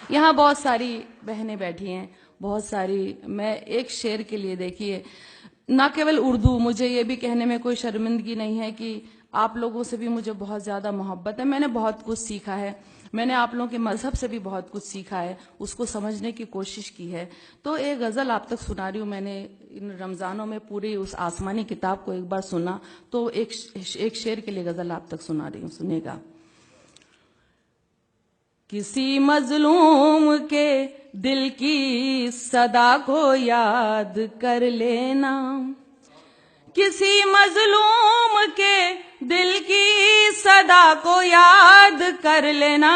یہاں بہت ساری بہنیں بیٹھی ہیں, بہت ساری. میں ایک شعر کے لیے دیکھیے, نہ کیول اردو, مجھے یہ بھی کہنے میں کوئی شرمندگی نہیں ہے کہ آپ لوگوں سے بھی مجھے بہت زیادہ محبت ہے. میں نے بہت کچھ سیکھا ہے, میں نے آپ لوگوں کے مذہب سے بھی بہت کچھ سیکھا ہے, اس کو سمجھنے کی کوشش کی ہے. تو ایک غزل آپ تک سنا رہی ہوں. میں نے ان رمضانوں میں پوری اس آسمانی کتاب کو ایک بار سنا, تو ایک شعر کے لیے غزل آپ تک سنا رہی ہوں, سنیے گا. کسی مظلوم کے دل کی صدا کو یاد کر لینا, کسی مظلوم کے دل کی صدا کو یاد کر لینا,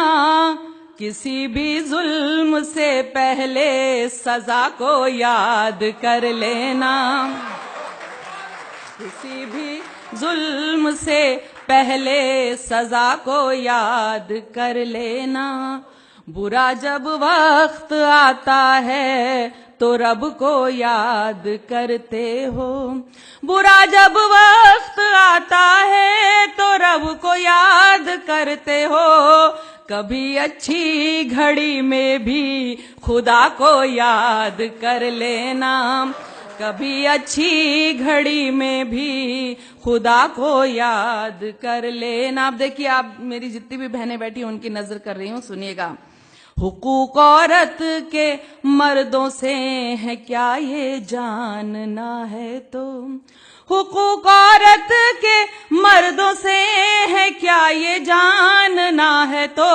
کسی بھی ظلم سے پہلے سزا کو یاد کر لینا, کسی بھی ظلم سے پہلے سزا کو یاد کر لینا. برا جب وقت آتا ہے تو رب کو یاد کرتے ہو, برا جب وقت آتا ہے تو رب کو یاد کرتے ہو, کبھی اچھی گھڑی میں بھی خدا کو یاد کر لینا, کبھی اچھی گھڑی میں بھی خدا کو یاد کر لینا. اب دیکھیے, آپ میری جتنی بھی بہنیں بیٹھی ہیں ان کی نظر کر رہی ہوں, سنیے گا. حقوق عورت کے مردوں سے ہے کیا یہ جاننا ہے تو, حقوق عورت کے مردوں سے ہے کیا یہ جاننا ہے تو,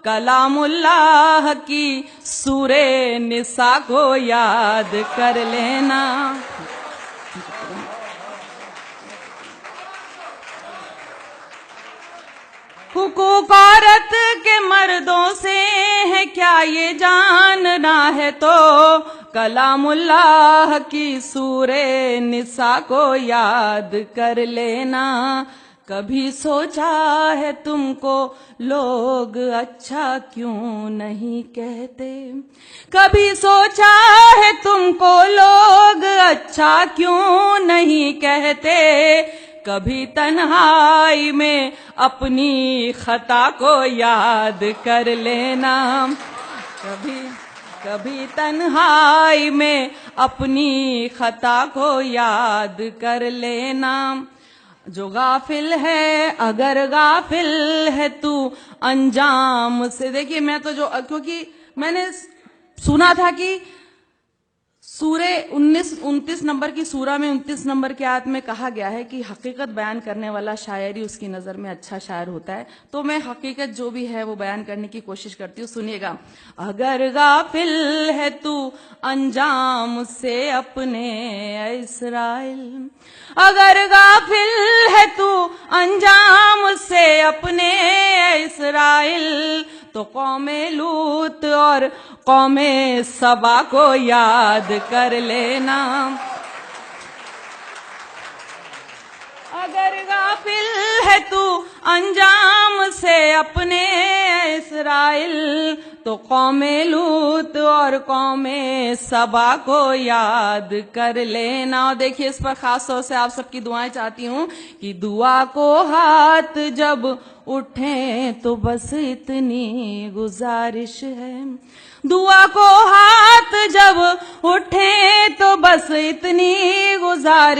کلام اللہ کی سورہ نساء کو یاد کر لینا. حقوق عورت کے مردوں سے ہے کیا یہ جاننا ہے تو, کلام اللہ کی سورہ نساء کو یاد کر لینا. کبھی سوچا ہے تم کو لوگ اچھا کیوں نہیں کہتے, کبھی سوچا ہے تم کو لوگ اچھا کیوں نہیں کہتے, کبھی تنہائی میں اپنی خطا کو یاد کر لینا, کبھی تنہائی میں اپنی خطا کو یاد کر لینا. جو غافل ہے اگر غافل ہے تو انجام سے, دیکھیے میں تو کیونکہ میں نے سنا تھا کہ سورہ 29 نمبر کی سورہ میں 29 نمبر کی آیت میں کہا گیا ہے کہ حقیقت بیان کرنے والا شاعر ہی اس کی نظر میں اچھا شاعر ہوتا ہے, تو میں حقیقت جو بھی ہے وہ بیان کرنے کی کوشش کرتی ہوں. سنیے گا. اگر غافل ہے تو انجام سے اپنے اسرائیل, اگر غافل ہے تو انجام سے اپنے اسرائیل, تو قوم لوط اور قوم سبا کو یاد کر لینا. اگر غافل ہے تو انجام سے اپنے اسرائیل, تو قوم لوط اور قوم سبا کو یاد کر لینا. اور دیکھیے, اس پر خاص طور سے آپ سب کی دعائیں چاہتی ہوں کہ دعا کو ہاتھ جب اٹھیں تو بس اتنی گزارش ہے, دعا کو ہاتھ جب اٹھیں تو بس اتنی گزارش